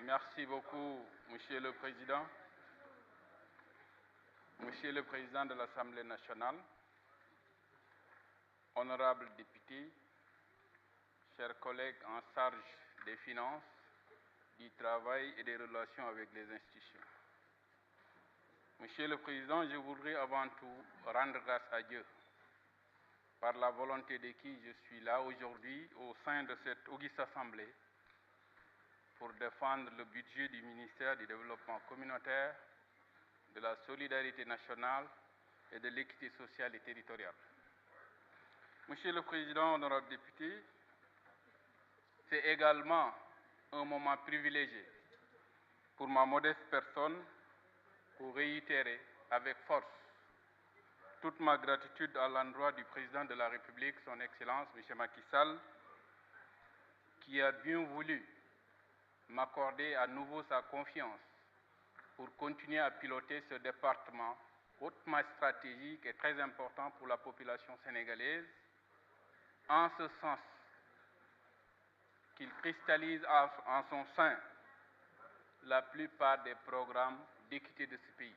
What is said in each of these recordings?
Merci beaucoup, Monsieur le Président. Monsieur le Président de l'Assemblée nationale, honorables députés, chers collègues en charge des finances, du travail et des relations avec les institutions. Monsieur le Président, je voudrais avant tout rendre grâce à Dieu par la volonté de qui je suis là aujourd'hui au sein de cette auguste assemblée pour défendre le budget du ministère du Développement communautaire, de la solidarité nationale et de l'équité sociale et territoriale. Monsieur le Président, honorables députés, c'est également un moment privilégié pour ma modeste personne pour réitérer avec force toute ma gratitude à l'endroit du Président de la République, son Excellence, M. Macky Sall, qui a bien voulu m'accorder à nouveau sa confiance pour continuer à piloter ce département hautement stratégique et très important pour la population sénégalaise, en ce sens qu'il cristallise en son sein la plupart des programmes d'équité de ce pays.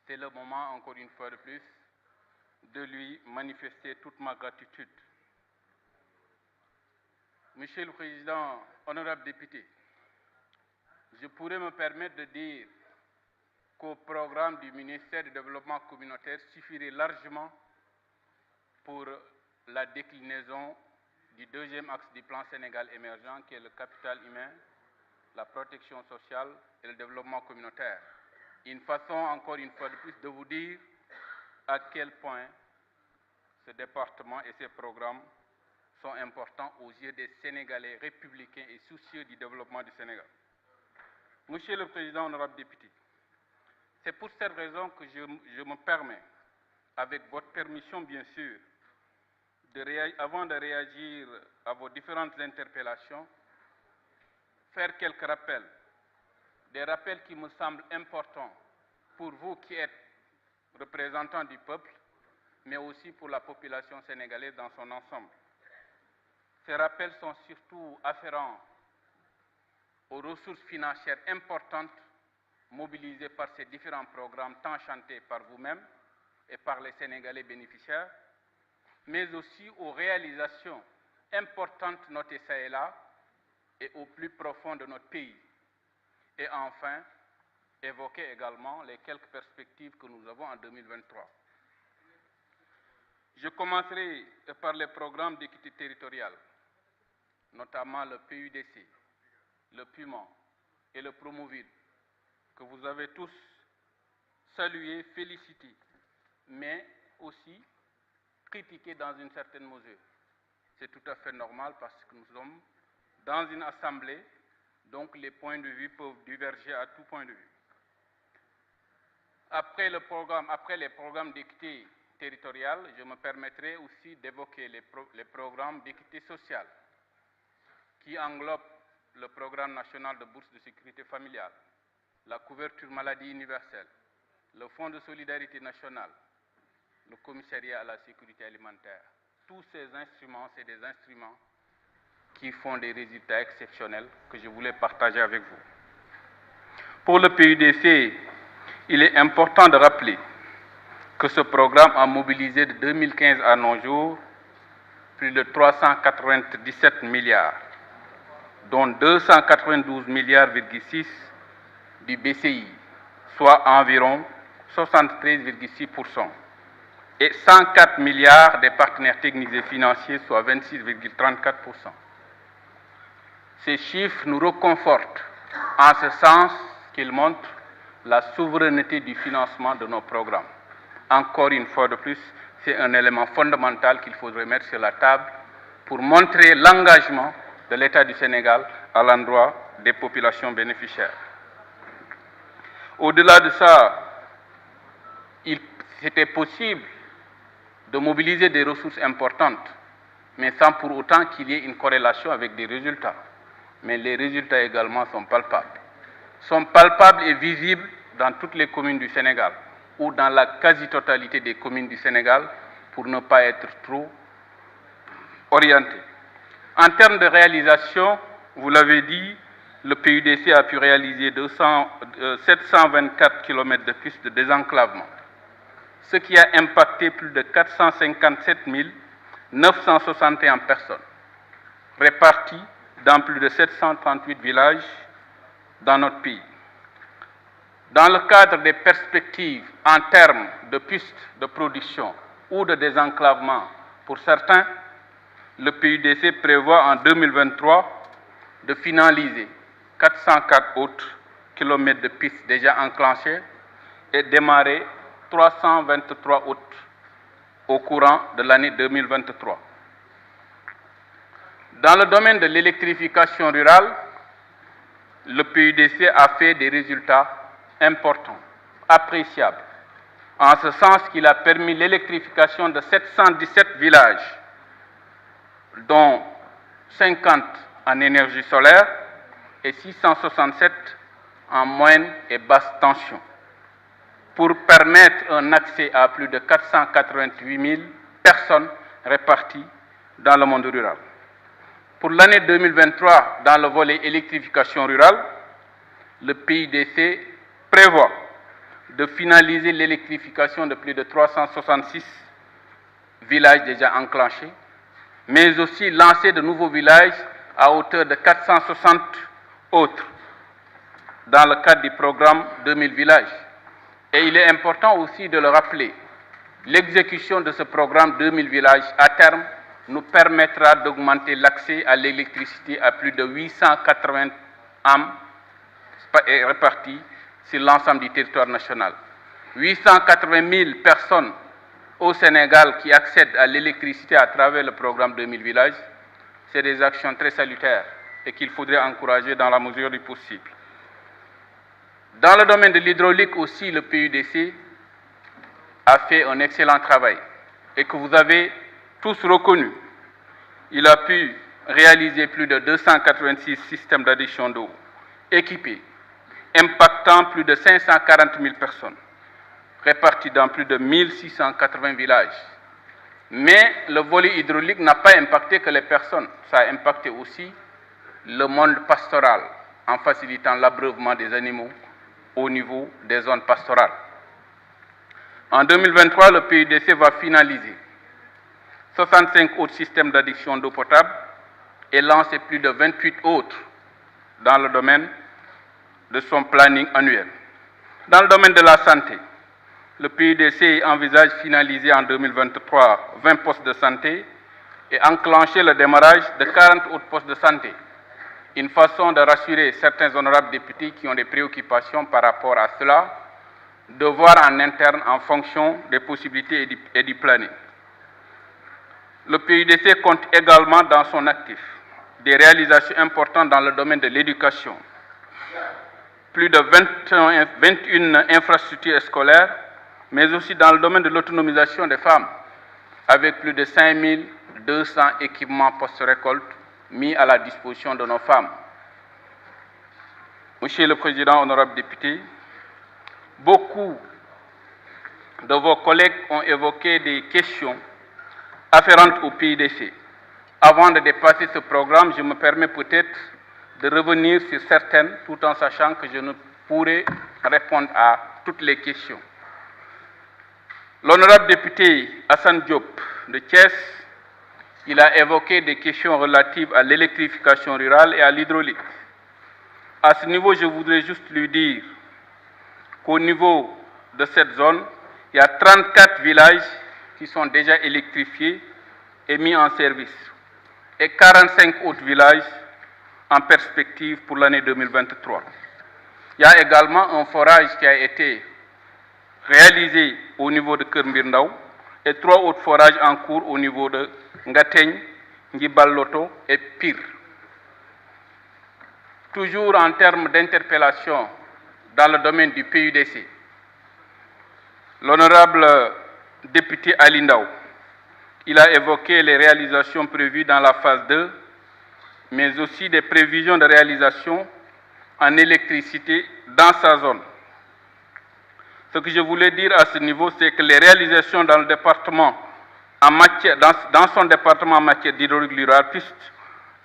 C'est le moment, encore une fois de plus, de lui manifester toute ma gratitude. Monsieur le Président, honorables députés, je pourrais me permettre de dire qu'au programme du ministère du Développement communautaire suffirait largement pour la déclinaison du deuxième axe du plan Sénégal émergent, qui est le capital humain, la protection sociale et le développement communautaire. Une façon, encore une fois de plus, de vous dire à quel point ce département et ces programmes sont importants aux yeux des Sénégalais républicains et soucieux du développement du Sénégal. Monsieur le Président, honorable député, c'est pour cette raison que je me permets, avec votre permission bien sûr, avant de réagir à vos différentes interpellations, faire quelques rappels, des rappels qui me semblent importants pour vous qui êtes représentants du peuple, mais aussi pour la population sénégalaise dans son ensemble. Ces rappels sont surtout afférents aux ressources financières importantes mobilisées par ces différents programmes tant chantés par vous-même et par les Sénégalais bénéficiaires, mais aussi aux réalisations importantes notées ça et là et au plus profond de notre pays. Et enfin, évoquer également les quelques perspectives que nous avons en 2023. Je commencerai par les programmes d'équité territoriale, notamment le PUDC, le PUMA et le Promoville, que vous avez tous salués, félicités, mais aussi critiqués dans une certaine mesure. C'est tout à fait normal parce que nous sommes dans une assemblée, donc les points de vue peuvent diverger à tout point de vue. Après les programmes d'équité territoriale, je me permettrai aussi d'évoquer les programmes d'équité sociale qui englobent le programme national de bourse de sécurité familiale, la couverture maladie universelle, le fonds de solidarité nationale, le commissariat à la sécurité alimentaire. Tous ces instruments, c'est des instruments qui font des résultats exceptionnels que je voulais partager avec vous. Pour le PUDC, il est important de rappeler que ce programme a mobilisé de 2015 à nos jours plus de 397 milliards, dont 292 milliards du BCI, soit environ 73,6%, et 104 milliards des partenaires techniques et financiers, soit 26,34%. Ces chiffres nous reconfortent en ce sens qu'ils montrent la souveraineté du financement de nos programmes. Encore une fois de plus, c'est un élément fondamental qu'il faudrait mettre sur la table pour montrer l'engagement de l'État du Sénégal à l'endroit des populations bénéficiaires. Au-delà de ça, c'était possible de mobiliser des ressources importantes, mais sans pour autant qu'il y ait une corrélation avec des résultats. Mais les résultats également sont palpables et visibles dans toutes les communes du Sénégal, ou dans la quasi-totalité des communes du Sénégal, pour ne pas être trop orienté. En termes de réalisation, vous l'avez dit, le PUDC a pu réaliser 724 km de pistes de désenclavement, ce qui a impacté plus de 457 961 personnes, réparties dans plus de 738 villages dans notre pays. Dans le cadre des perspectives en termes de pistes de production ou de désenclavement pour certains, le PUDC prévoit en 2023 de finaliser 404 autres kilomètres de pistes déjà enclenchées et démarrer 323 autres au courant de l'année 2023. Dans le domaine de l'électrification rurale, le PUDC a fait des résultats importants, appréciables, en ce sens qu'il a permis l'électrification de 717 villages, dont 50 en énergie solaire et 667 en moyenne et basse tension, pour permettre un accès à plus de 488 000 personnes réparties dans le monde rural. Pour l'année 2023, dans le volet électrification rurale, le PUDC prévoit de finaliser l'électrification de plus de 366 villages déjà enclenchés, mais aussi lancer de nouveaux villages à hauteur de 460 autres dans le cadre du programme 2000 villages. Et il est important aussi de le rappeler, l'exécution de ce programme 2000 villages à terme nous permettra d'augmenter l'accès à l'électricité à plus de 880 âmes réparties sur l'ensemble du territoire national. 880 000 personnes au Sénégal qui accèdent à l'électricité à travers le programme 2000 villages, c'est des actions très salutaires et qu'il faudrait encourager dans la mesure du possible. Dans le domaine de l'hydraulique aussi, le PUDC a fait un excellent travail et que vous avez tous reconnu. Il a pu réaliser plus de 286 systèmes d'adduction d'eau équipés, impactant plus de 540 000 personnes, réparties dans plus de 1680 villages. Mais le volet hydraulique n'a pas impacté que les personnes, ça a impacté aussi le monde pastoral, en facilitant l'abreuvement des animaux au niveau des zones pastorales. En 2023, le PUDC va finaliser 65 autres systèmes d'adduction d'eau potable et lancer plus de 28 autres dans le domaine de son planning annuel. Dans le domaine de la santé, le PUDC envisage de finaliser en 2023 20 postes de santé et enclencher le démarrage de 40 autres postes de santé. Une façon de rassurer certains honorables députés qui ont des préoccupations par rapport à cela, de voir en interne en fonction des possibilités et du planning. Le PUDC compte également dans son actif des réalisations importantes dans le domaine de l'éducation. Plus de 21 infrastructures scolaires, mais aussi dans le domaine de l'autonomisation des femmes, avec plus de 5200 équipements post-récolte mis à la disposition de nos femmes. Monsieur le Président, honorables députés, beaucoup de vos collègues ont évoqué des questions afférentes au PUDC. Avant de dépasser ce programme, je me permets peut-être de revenir sur certaines, tout en sachant que je ne pourrai répondre à toutes les questions. L'honorable député Hassan Diop de Thiès, il a évoqué des questions relatives à l'électrification rurale et à l'hydraulique. À ce niveau, je voudrais juste lui dire qu'au niveau de cette zone, il y a 34 villages qui sont déjà électrifiés et mis en service, et 45 autres villages en perspective pour l'année 2023. Il y a également un forage qui a été réalisé au niveau de Kermbirndao et 3 autres forages en cours au niveau de Ngateng, Ngibaloto et Pire. Toujours en termes d'interpellation dans le domaine du PUDC, l'honorable député Ali Ndao, il a évoqué les réalisations prévues dans la phase 2, mais aussi des prévisions de réalisation en électricité dans sa zone. Ce que je voulais dire à ce niveau, c'est que les réalisations dans le département dans son département en matière d'hydraulique rurale,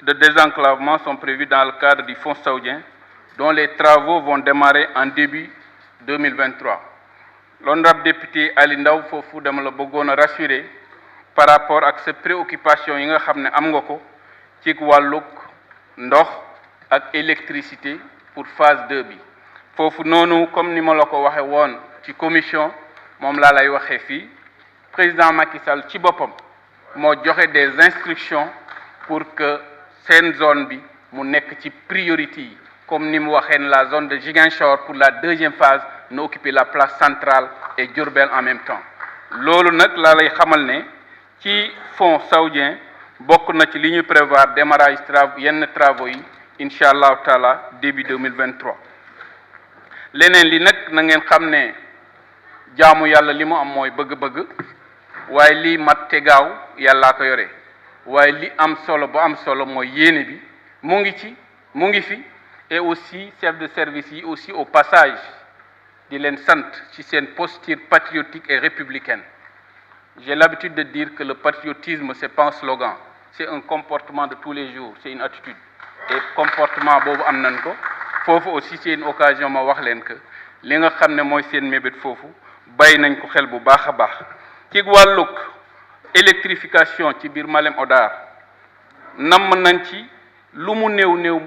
de désenclavement sont prévus dans le cadre du Fonds saoudien, dont les travaux vont démarrer en début 2023. L'honorable député Ali Ndaw foofu dama la bëggoon a rassurer par rapport ak sa préoccupation yi nga xam ne am nga ko ci wàllug ndox ak électricité pour phase 2 bi foofu noonu comme ni ma la ko waxe woon ci commission moom laa lay waxee fii président Macky Sall ci boppam moo joxe des instructions pour que seen zone bi mu nekk ci priorité yi comme ni mu waxee la zone de Ziguinchor pour la deuxième phase na occuper la place centrale et Diourbel en même temps loolu nag laa lay xamal ne ci fonds saoudien bokk na ci li ñu prévoir démarrage yenn travaux yi incha allahu taala début 2023 leneen li nag na ngeen xam ne jaamu yàlla li mu am mooy bëgg-bëgg waaye lii mat te gaaw yàllaa ko yore waaye li am solo bu am solo mooy yéene bi mu ngi fi et aussi chef de service yi aussi au passage di leen sant ci seen posture patriotique et républicaine. J'ai l'habitude de dire que le patriotisme c'est pas un slogan, c'est un comportement de tous les jours, c'est une attitude. Et comportement boobu am nañ ko foofu aussi c'est une occasion ma wax leen que li nga xam ne mooy seen mébét foofu bàyyi nañ ko xel bu baax a baax. ci wàllug électrification ci biir Malem Hodar namm nañ ci lu mu néew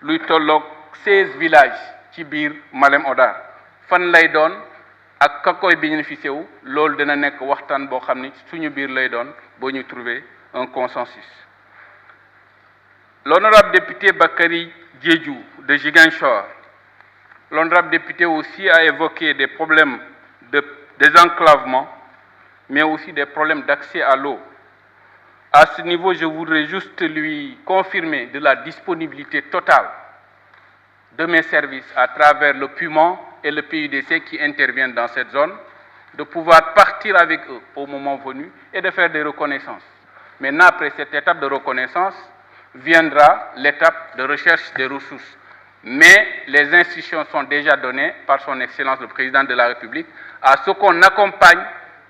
luy tolloog 16 villages ci biir Malem Hodar fan lay doon ak ka koy bénéficié wu loolu dina nekk waxtaan boo xam ni suñu biir lay doon boo ñu trouver un consensus. L'honorable député Bakary Diédhiou de Ziguinchor, l'honorable député aussi a évoqué des problèmes de désenclavement, mais aussi des problèmes d'accès à l'eau. À ce niveau, je voudrais juste lui confirmer de la disponibilité totale de mes services à travers le PUMAN et le PUDC qui interviennent dans cette zone, de pouvoir partir avec eux au moment venu et de faire des reconnaissances. Maintenant, après cette étape de reconnaissance, viendra l'étape de recherche des ressources. Mais les instructions sont déjà données par son Excellence le Président de la République à ce qu'on accompagne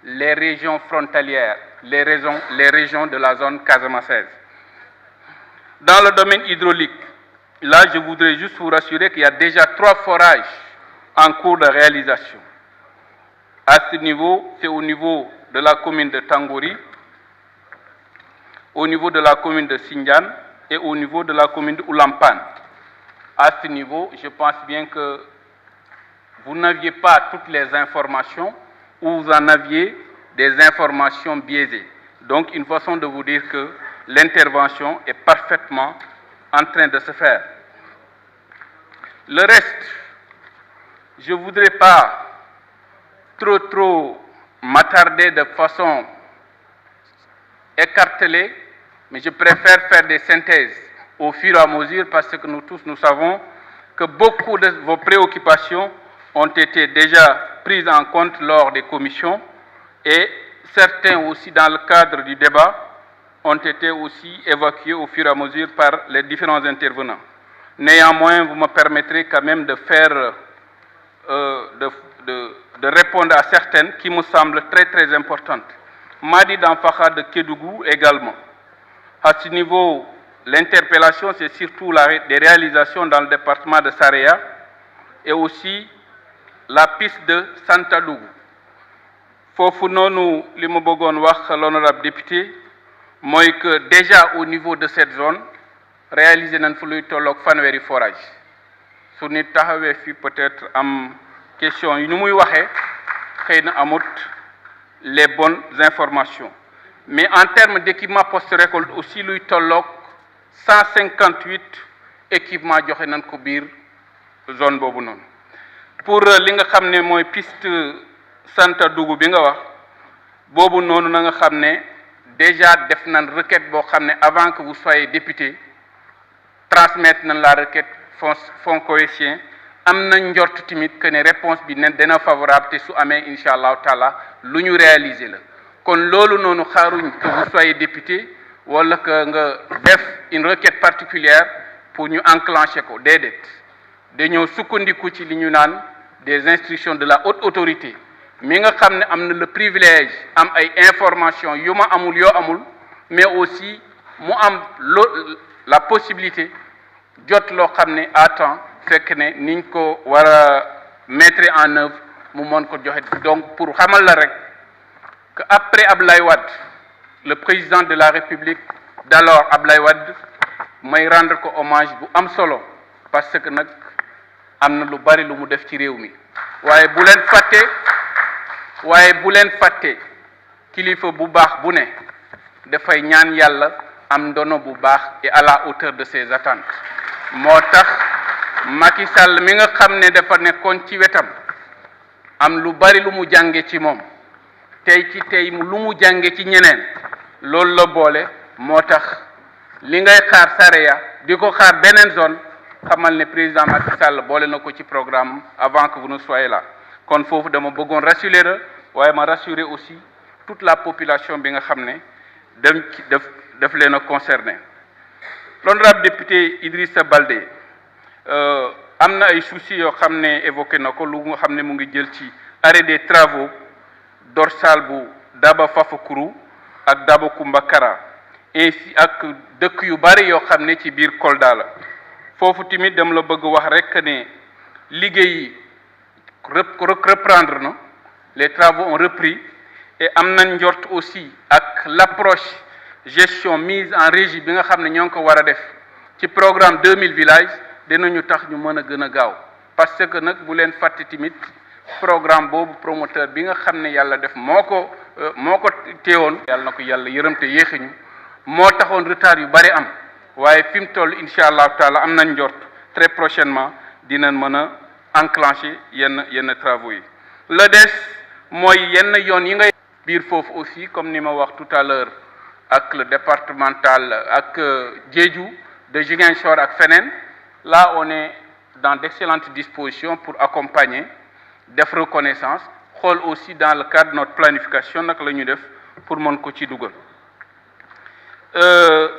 les régions frontalières, les régions de la zone casamançaise. Dans le domaine hydraulique, là, je voudrais juste vous rassurer qu'il y a déjà 3 forages en cours de réalisation. À ce niveau, c'est au niveau de la commune de Tangouri, au niveau de la commune de Sindian et au niveau de la commune de Oulampan. À ce niveau, je pense bien que vous n'aviez pas toutes les informations ou vous en aviez des informations biaisées. Donc, une façon de vous dire que l'intervention est parfaitement en train de se faire. Le reste, je ne voudrais pas trop m'attarder de façon écartelée, mais je préfère faire des synthèses au fur et à mesure parce que nous tous, nous savons que beaucoup de vos préoccupations ont été déjà prises en compte lors des commissions et certains aussi dans le cadre du débat ont été aussi évacués au fur et à mesure par les différents intervenants. Néanmoins, vous me permettrez quand même de faire, de répondre à certaines qui me semblent très importantes. Madi Danfakha de Kédougou également. À ce niveau, l'interpellation, c'est surtout des réalisations dans le département de Saraya et aussi la piste de Santadougou. Foofu noonu li ma bëggoon wax l'honorable député mooy que déjà au niveau de cette zone réalisé nañ fa luy tolloog fanweeri forage su nit taxawee fi peut-être am question yi nu muy waxee xëy na amut les bonnes informations mais en termes d'équipement post-récolte aussi luy tolloog 158 équipements joxe nañ ko biir zone boobu noonu pour li nga xam ne mooy piste Santadougou bi nga wax boobu noonu na nga xam ne déjà def nañ requête boo xam ne avant que vous soyez député transmettre nañ la requête fonds cohésien am na njort timit que ne réponse bi ne dana favorable te su amee incha allahu taala lu ñu réaliser la kon loolu noonu xaaruñ que vous soyez député wala que nga def une requête particulière pour ñu enclencher ko déedéet dañoo sukkandiku ci li ñu naan des instructions de la haute autorité mi nga xam ne am na le privilège am ay information yu ma amul yoo amul mais aussi mu am la possibilité jot loo xam ne à temps fekk ne niñ ko war a mettre en œuvre mu mën ko joxe. donc pour xamal la rek que après Ablaye Wade le président de la République d'alors Ablaye Wade may rendre ko hommage bu am solo parce que nag am na lu bari lu mu def ci réew mi waaye bu leen fàtte kilifa bu baax bu ne dafay ñaan yàlla am ndono bu baax et à la hauteur de ses attentes moo tax Macky Sall mi nga xam ne dafa nekkoon ci wetam am lu bari lu mu jànge ci moom tey lu mu jànge ci ñeneen loolu la boole moo tax li ngay xaar Saraya di ko xaar beneen zone xamal ne président Macky Sall boole na ko ci programme avant que vous ne soyez là kon foofu dama bëggoon rassurer la waaye ma rassurer aussi toute la population bi nga xam ne daf leen a concerné. L'honorable député Idrissa Baldé am na ay soucis yoo xam ne évoqué na ko lu nga xam ne mu ngi jël ci arrêt des travaux dorsal bu Daba Fafakuru ak Daba Kumbakara ainsi ak dëkk yu bari yoo xam ne ci biir Kolda la foofu tamit dama la bëgg wax rek ne liggéey yi reprendre na les travaux ont repris et am nañ njort aussi ak l'approche gestion mise en régie bi nga xam ne ñoo ngi ko war a def ci programme 2000 villages dinañu tax ñu mën a gën a gaaw parce que nag bu leen fàtte tamit programme boobu promoteur bi nga xam ne yàlla def moo ko teewoon yàlla na ko yàlla yërëm te yéexiñu moo taxoon retard yu bari am waaye fi mu toll incha allahu taala am nañ njort très prochainement dinañ mën a enclencher yenn travaux yi la des mooy yenn yoon yi ngay biir foofu aussi comme ni ma wax tout à l'heure ak le départemental ak Diédhiou de Ziguinchor ak feneen là on est dans d'excellentes dispositions pour accompagner def reconnaissance xool aussi dans le cadre de notre planification nag la ñu def pour mën ko ci dugal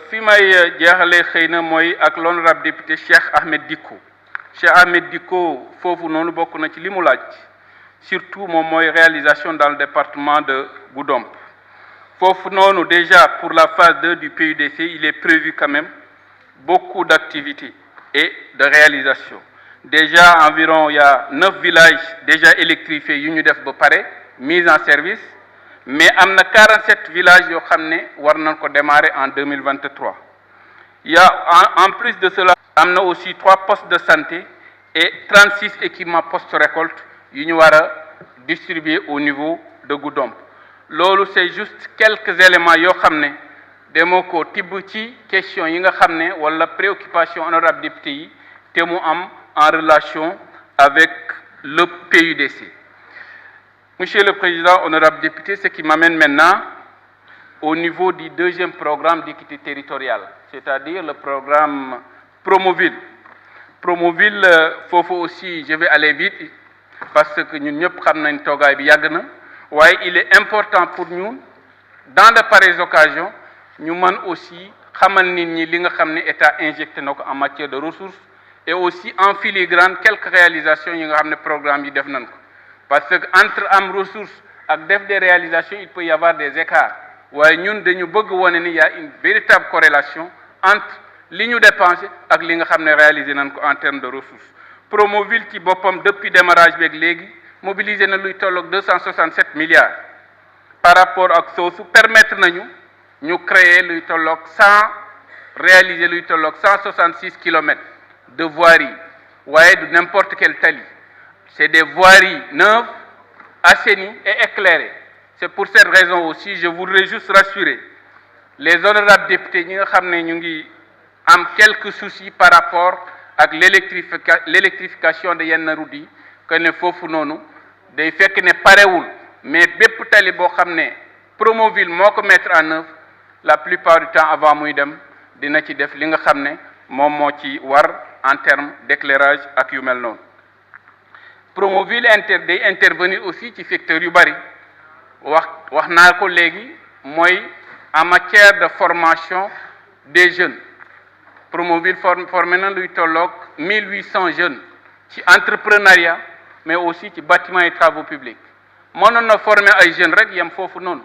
fi may jeexalee xëy na mooy ak l'honorable député Cheikh Ahmed Dicko foofu noonu bokk na ci li mu laaj surtout moom mooy réalisation dans le département de Goudomp foofu noonu déjà pour la phase 2 du PUDC il est prévu quand même beaucoup d'activités et de réalisation déjà environ il y a 9 villages déjà électrifiés yu ñu def ba pare mise en service mais am na 47 villages yoo xam ne war nañ ko démarrer en 2023 il y a en plus de cela am na aussi 3 postes de santé et 36 équipements post-récolte yu ñu war a distribuer au niveau de Goudomp loolu c'est juste quelques éléments yoo xam ne demoo ko tibb ci question yi nga xam ne wala préoccupation honorable député yi te mu am en relation avec le PUDC. Monsieur le Président, honorable député, ce qui m'amène maintenant au niveau du deuxième programme d'équité territoriale, c'est-à-dire le programme Promoville. Promoville, foofu aussi je vais aller vite parce que ñun ñëpp xam nañ toogaay bi yàgg na waaye il est important pour ñun dans de pareilles occasions ñu mën aussi xamal nit ñi li nga xam ne État injecté na ko en matière de ressources et aussi en filigrane quelques réalisations yi nga xam ne programme yi def nañ ko parce que entre am ressources ak def des réalisations il peut y avoir des écarts waaye ñun dañu bëgg wone ni y a une véritable corrélation entre li ñu dépensé ak li nga xam ne réalisé nañ ko en termes de ressources Promoville ci boppam depuis démarrage beeg léegi mobilisé na luy tolloog 267 milliards par rapport ak soosu permettre nañu ñu créer luy tolloog réaliser luy tolloog 166 kilomètres de voirie waaye du n'importe quel tali c'est des voiries neuves assainies et éclairées c'est pour cette raison aussi je voudrais juste rassurer les honorables députés ñi nga xam ne ñu ngi am quelques soucis par rapport ak l'électrification de yenn routes yi que ne foofu noonu day fekk ne parewul mais bépp tali boo xam ne Promoville moo ko mettre en œuvre la plupart du temps avant muy dem dina ci def li nga xam ne moom moo ci war en termes d'éclairage ak yu mel noonu Promoville day intervenir aussi ci secteur yu bari wax naa ko léegi mooy en matière de formation des jeunes Promoville formé na luy tolloog 1800 jeunes ci entrepreneuriat mais aussi ci bâtiment et travaux publics mënoon na former ay jeunes rek yem foofu noonu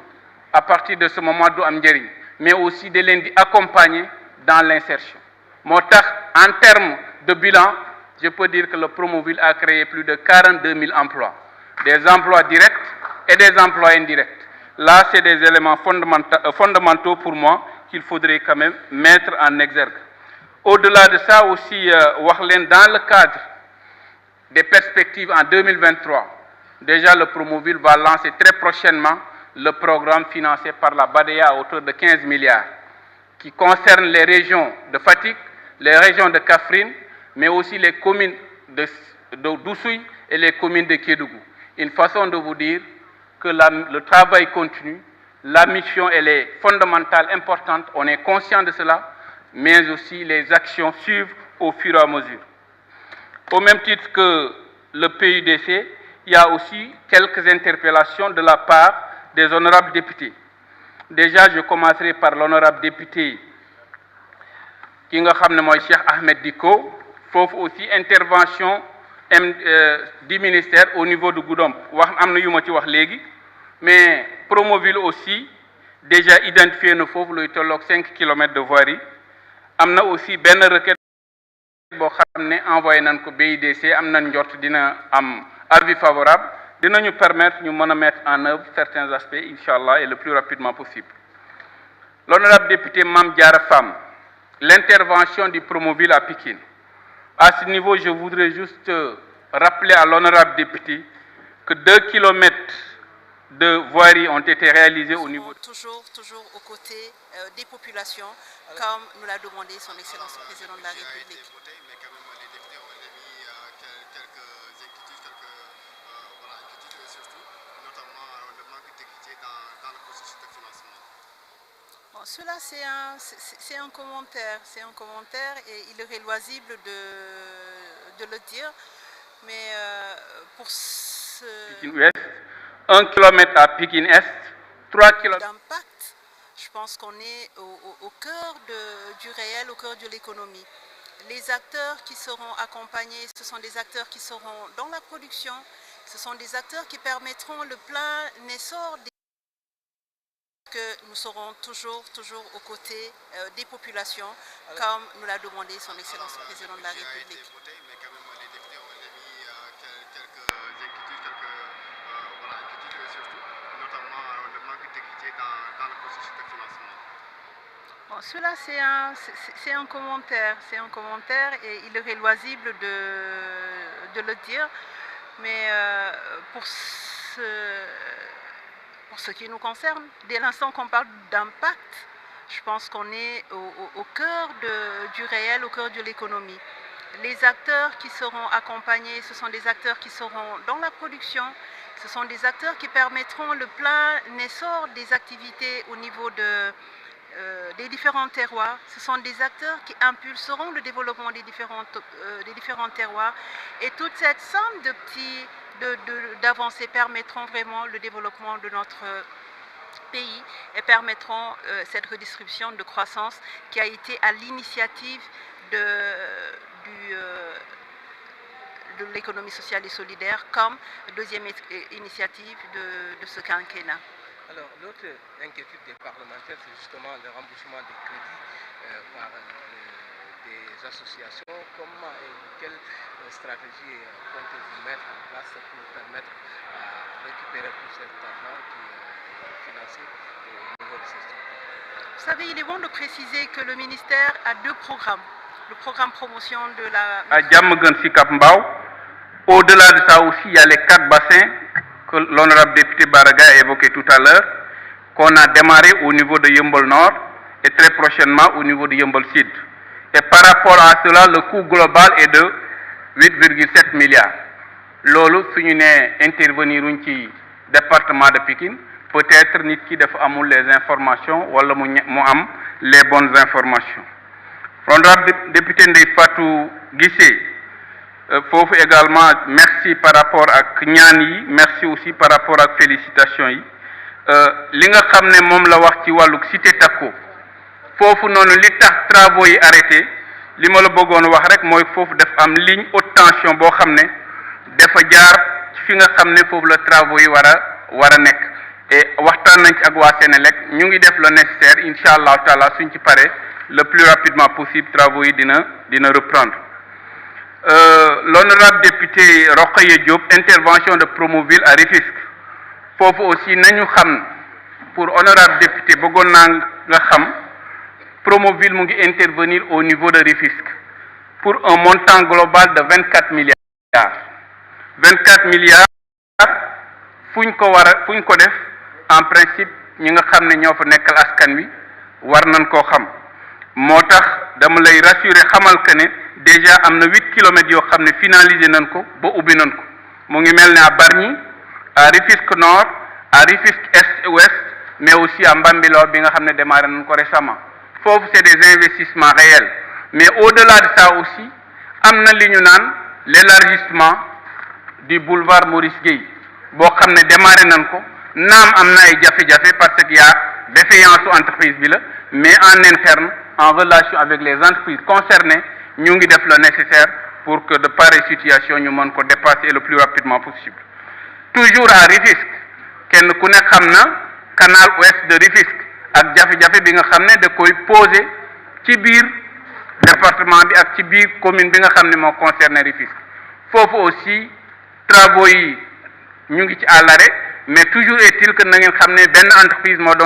à partir de ce moment du am njëriñ mais aussi de leen di accompagner dans l'insertion En termes de bilan, je peux dire que le Promoville a créé plus de 42 000 emplois, des emplois directs et des emplois indirects. Là, c'est des éléments fondamentaux pour moi qu'il faudrait quand même mettre en exergue. Au-delà de ça aussi, dans le cadre des perspectives en 2023, déjà le Promoville va lancer très prochainement le programme financé par la BADEA à hauteur de 15 milliards, qui concerne les régions de Fatick, les régions de Kaffrine, mais aussi les communes de d'Oussouye et les communes de Kédougou. Une façon de vous dire que le travail continue, la mission elle est fondamentale, importante, on est conscient de cela, mais aussi les actions suivent au fur et à mesure. Au même titre que le PUDC, il y a aussi quelques interpellations de la part des honorables députés. Déjà, je commencerai par l'honorable député qui nga xam ne mooy Cheikh Ahmed Diko, foofu aussi intervention du ministère au niveau de Goudomp wax am na yu ma ci wax léegi, mais Promoville aussi déjà identifié na foofu luy tolloog 5 kilomètres de voirie. Am na aussi benn requête boo xam ne envoyé nañ ko BIDC, am nañ njort dina am avis favorable, dinañu permettre ñu mën a mettre en œuvre certains aspects, Inch'Allah, et le plus rapidement possible. L'honorable député Mame Diarra Fam, l'intervention du Promoville à Pikine. À ce niveau, je voudrais juste rappeler à l'honorable député que 2 kilomètres de voiries ont été réalisés au niveau... Toujours aux côtés des populations, comme nous l'a demandé son Excellence le Président de la République. Bon, cela c'est un commentaire, et il est loisible de le dire, mais pour ce... Pikine Ouest, 1 kilomètre à Pikine Est, 3 kilomètres d'impact, je pense qu'on est au cœur du réel, au cœur de l'économie. Les acteurs qui seront accompagnés, ce sont des acteurs qui seront dans la production, ce sont des acteurs qui permettront le plein essor que nous serons toujours aux côtés des populations, comme nous l'a demandé son Excellence le Président de la République. Bon, cela c'est un commentaire, et il est loisible de le dire, mais pour ce qui nous concerne, dès l'instant qu'on parle d'impact, je pense qu'on est au cœur du réel, au cœur de l'économie. Les acteurs qui seront accompagnés, ce sont des acteurs qui seront dans la production, ce sont des acteurs qui permettront le plein essor des activités au niveau des différents terroirs. Ce sont des acteurs qui impulseront le développement des différents terroirs, et toute cette somme d'avancées permettront vraiment le développement de notre pays et permettront cette redistribution de croissance qui a été à l'initiative de l'économie sociale et solidaire comme deuxième initiative de ce quinquennat. Alors, l'autre inquiétude des parlementaires, c'est justement le remboursement des crédits par des associations. Comment et quelle stratégie comptez-vous mettre en place pour permettre à récupérer tout cet argent qui est financé au niveau de ces structures? Vous savez, il est bon de préciser que le ministère a 2 programmes. Le programme promotion de la... À Diamaguène Sicap Mbao. Au-delà de ça aussi, il y a les 4 bassins que l'honorable député Baraga a évoqué tout à l'heure, qu'on a démarré au niveau de Yeumbeul Nord et très prochainement au niveau de Yeumbeul Sud. Et par rapport à cela, le coût global est de 8,7 milliards. Lolo, si nous intervenir dans le département de Pikine, peut-être nit ki dafa amul les informations wala mu am les bonnes informations. L'honorable député Ndeye Fatou Guissé, foofu également merci par rapport à ñaan yi, merci aussi par rapport à félicitations yi. Li nga xam ne moom la wax ci wàllu cité Takko foofu noonu li tax travaux yi arrêté li ma la bëggoon wax rek mooy foofu def am ligne haute tension boo xam ne dafa jaar fi nga xam ne foofu la travaux yi war a nekk. Et waxtaan nañ ci ak waa Sénélec ñu ngi def le nécessaire incha allah taala suñ ci paree le plus rapidement possible travaux yi dina reprendre. L'honorable député Rokhaya Diop, intervention de Promoville à Rufisque foofu aussi nañu xam pour honorable député bëggoon naa nga xam Promoville mu ngi intervenir au niveau de Rufisque pour un montant global de 24 milliards 24 milliards fu ñu ko def en principe ñi nga xam ne ñoo fa nekkal askan wi war nañ koo xam moo tax dama lay rassurer xamal que ne déjà am na 8 kilomètres yoo xam ne finalisé nañ ko ba ubbi nañ ko mu ngi mel ne à Bargny à Rufisque Nord à Rufisque Est et Ouest mais aussi à Mbambilor bi nga xam ne démarré nañ ko récemment foofu c'est des investissements réels mais au-delà de ça aussi am na li ñu naan l'élargissement du boulevard Maurice Guèye boo xam ne démarré nañ ko naam am na ay jafe-jafe parce que y a défaillance entreprise bi la mais en interne en relation avec les entreprises concernées ñu ngi def le nécessaire pour que de pareilles situations ñu mën ko dépasser le plus rapidement possible. Toujours à Rufisque kenn ku ne xam na canal ouest de Rufisque ak jafe-jafe bi nga xam ne da koy poser ci biir département bi ak ci biir commune bi nga xam ne moo concerné Rufisque foofu aussi travaux yi ñu ngi ci à l'arrêt mais toujours est-il que na ngeen xam ne benn entreprise moo doon